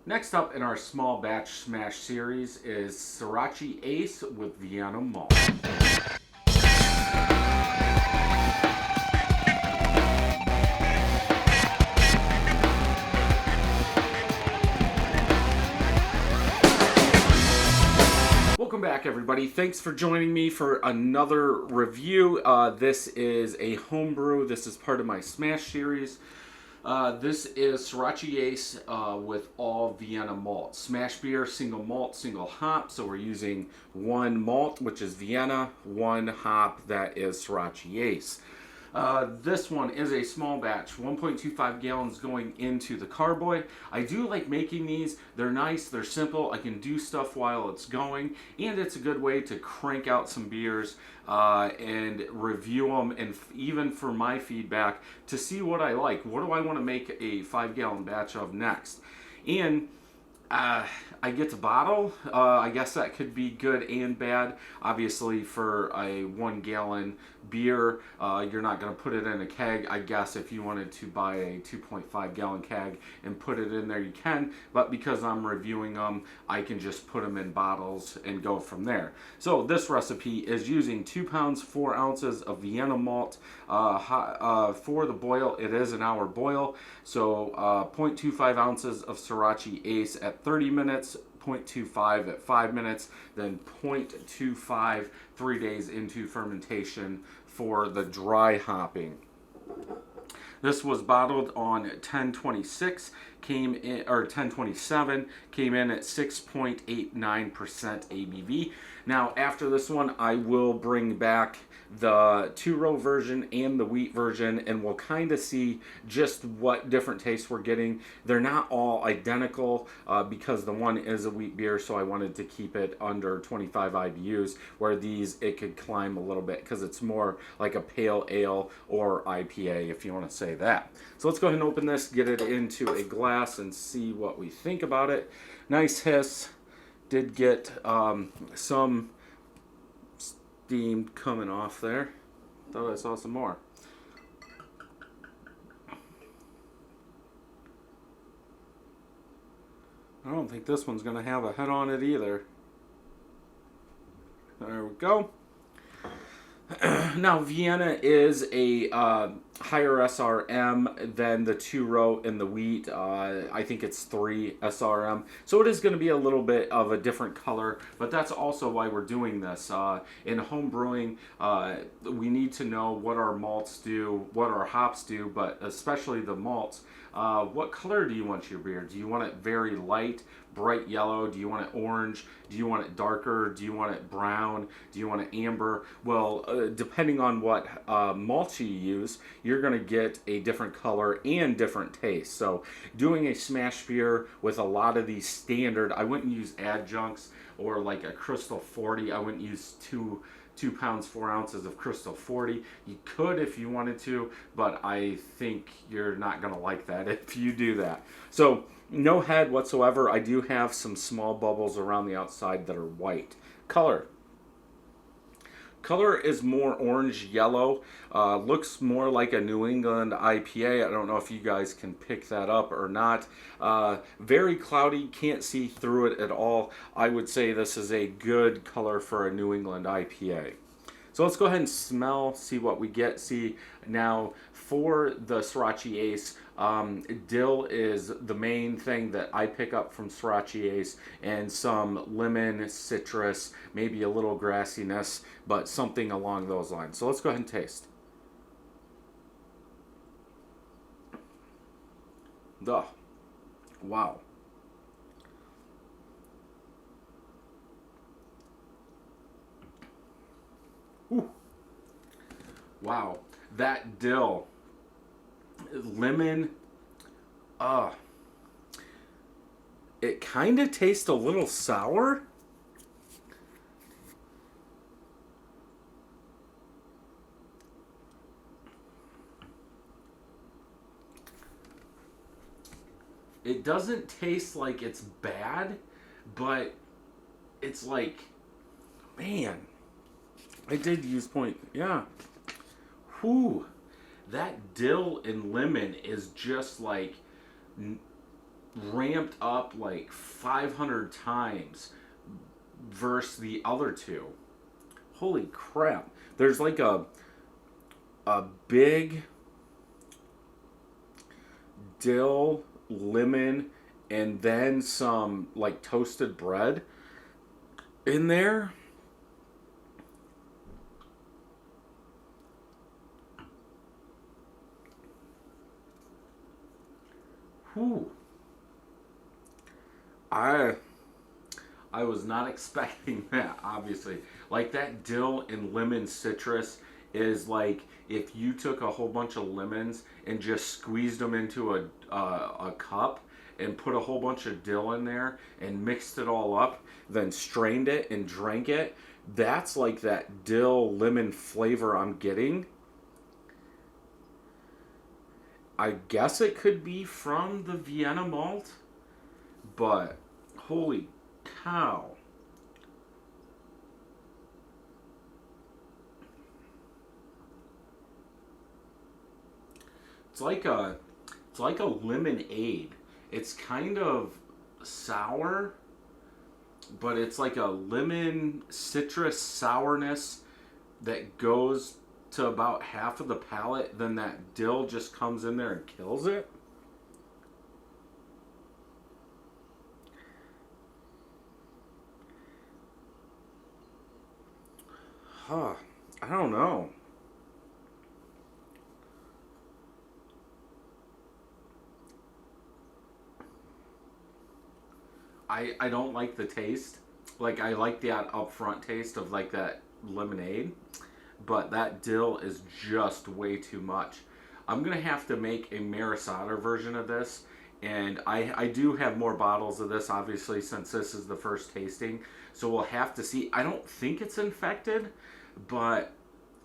Next up in our small batch SMaSH series is Sorachi Ace with Vienna malt. Welcome back, everybody. Thanks for joining me for another review. This is a homebrew. This is part of my SMaSH series. This is Sorachi Ace with all Vienna malt. SMaSH beer, single malt, single hop. So we're using one malt, which is Vienna, one hop, that is Sorachi Ace. This one is a small batch, 1.25 gallons going into the carboy. I do like making these. They're nice, they're simple. I can do stuff while it's going, and it's a good way to crank out some beers and review them, and even for my feedback to see what I like. What do I want to make a 5-gallon batch of next? And I get to bottle. I guess that could be good and bad. Obviously, for a 1-gallon beer, you're not going to put it in a keg. I guess if you wanted to buy a 2.5-gallon keg and put it in there, you can. But because I'm reviewing them, I can just put them in bottles and go from there. So this recipe is using 2 pounds, 4 ounces of Vienna malt. For the boil, it is an hour boil. So 0.25 ounces of Sorachi Ace at 30 minutes, 0.25 at 5 minutes, then 0.25 3 days into fermentation for the dry hopping. This was bottled on 1026, came in, or 1027, came in at 6.89% ABV. Now, after this one, I will bring back the 2-row version and the wheat version, and we'll kind of see just what different tastes we're getting. They're not all identical because the one is a wheat beer, so I wanted to keep it under 25 IBUs, where these, it could climb a little bit because it's more like a pale ale or IPA, if you want to say that. So let's go ahead and open this, get it into a glass, and see what we think about it. Nice hiss. Did get some steam coming off there. Thought I saw some more. I don't think this one's going to have a head on it either. There we go. Now, Vienna is a higher SRM than the 2-row in the wheat. I think it's 3 SRM. So it is going to be a little bit of a different color, but that's also why we're doing this. In home brewing, we need to know what our malts do, what our hops do, but especially the malts. What color do you want your beer? Do you want it very light, bright yellow? Do you want it orange? Do you want it darker? Do you want it brown? Do you want it amber? Well, depending on what malt you use, you're going to get a different color and different taste. So doing a SMaSH beer with a lot of these standard, I wouldn't use adjuncts or like a Crystal 40. I wouldn't use 2 pounds, 4 ounces of Crystal 40. You could if you wanted to, but I think you're not going to like that if you do that. So no head whatsoever. I do have some small bubbles around the outside that are white. Color. Color is more orange yellow. Looks more like a New England IPA. I don't know if you guys can pick that up or not. Very cloudy, can't see through it at all. I would say this is a good color for a New England IPA. So let's go ahead and smell, see what we get. See, now for the Sorachi Ace, dill is the main thing that I pick up from Sorachi Ace, and some lemon, citrus, maybe a little grassiness, but something along those lines. So let's go ahead and taste. Duh. Wow. Ooh. Wow, that dill, lemon, it kind of tastes a little sour. It doesn't taste like it's bad, but it's like, man, I did use point, yeah. Whew, that dill and lemon is just like ramped up like 500 times versus the other two. Holy crap. There's like a big dill, lemon, and then some like toasted bread in there. Whew. I was not expecting that, obviously. Like that dill and lemon citrus is like if you took a whole bunch of lemons and just squeezed them into a cup and put a whole bunch of dill in there and mixed it all up, then strained it and drank it. That's like that dill lemon flavor I'm getting. I guess it could be from the Vienna malt, but holy cow. It's like a lemonade. It's kind of sour, but it's like a lemon citrus sourness that goes to about half of the palate, then that dill just comes in there and kills it. Huh. I don't know. I don't like the taste. Like I like that upfront taste of like that lemonade, but that dill is just way too much. I'm gonna have to make a Marisada version of this, and I do have more bottles of this, obviously, since this is the first tasting. So we'll have to see. I don't think it's infected, but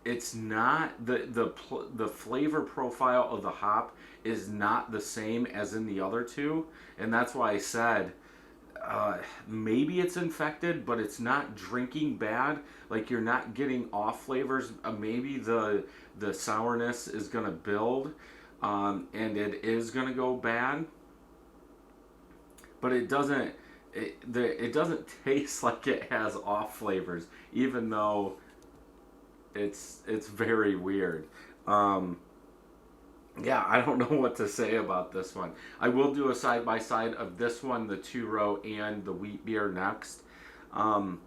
it's not the flavor profile of the hop is not the same as in the other two, and that's why I said maybe it's infected, but it's not drinking bad. Like you're not getting off flavors. Maybe the sourness is gonna build, and it is gonna go bad. But it doesn't. It doesn't taste like it has off flavors, even though it's very weird. Yeah, I don't know what to say about this one. I will do a side by side of this one, the two row, and the wheat beer next. Um,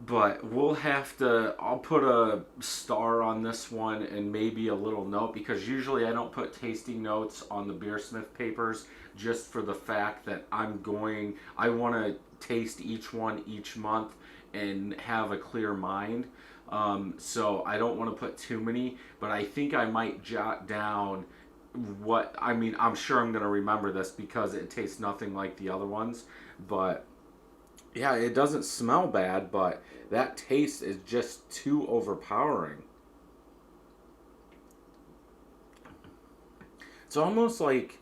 but we'll have to. I'll put a star on this one and maybe a little note, because usually I don't put tasting notes on the Beersmith papers, just for the fact that I want to taste each one each month and have a clear mind. So I don't want to put too many, but I think I might jot down I'm sure I'm going to remember this because it tastes nothing like the other ones. But yeah, it doesn't smell bad, but that taste is just too overpowering. It's almost like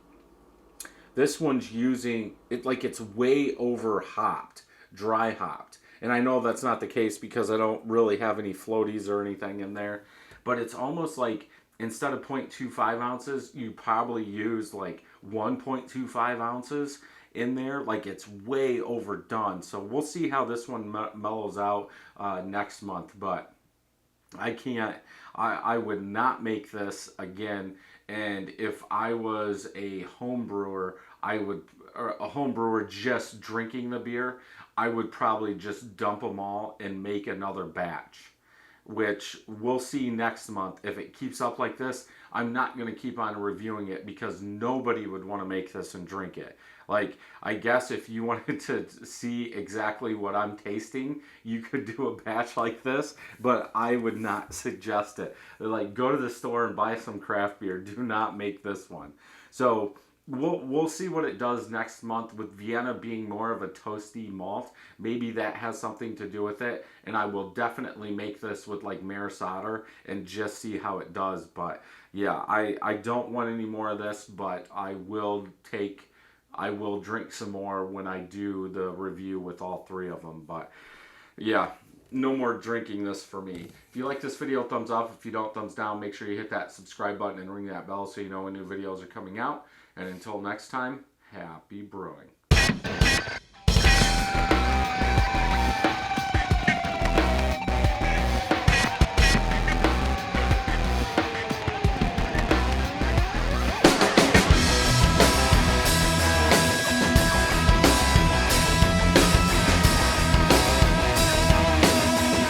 this one's using it, like it's way over hopped, dry hopped. And I know that's not the case because I don't really have any floaties or anything in there. But it's almost like instead of 0.25 ounces, you probably use like 1.25 ounces in there. Like it's way overdone. So we'll see how this one mellows out next month. But I can't, I would not make this again. And if I was a home brewer, or a home brewer just drinking the beer, I would probably just dump them all and make another batch, which we'll see next month. If it keeps up like this, I'm not going to keep on reviewing it because nobody would want to make this and drink it. Like, I guess if you wanted to see exactly what I'm tasting, you could do a batch like this, but I would not suggest it. Like, go to the store and buy some craft beer. Do not make this one. So we'll see what it does next month with Vienna being more of a toasty malt. Maybe that has something to do with it, and I will definitely make this with like Marisada and just see how it does. But yeah, I don't want any more of this, but I will drink some more when I do the review with all three of them. But yeah, no more drinking this for me. If you like this video, thumbs up. If you don't, thumbs down. Make sure you hit that subscribe button and ring that bell so you know when new videos are coming out. And until next time, Happy brewing.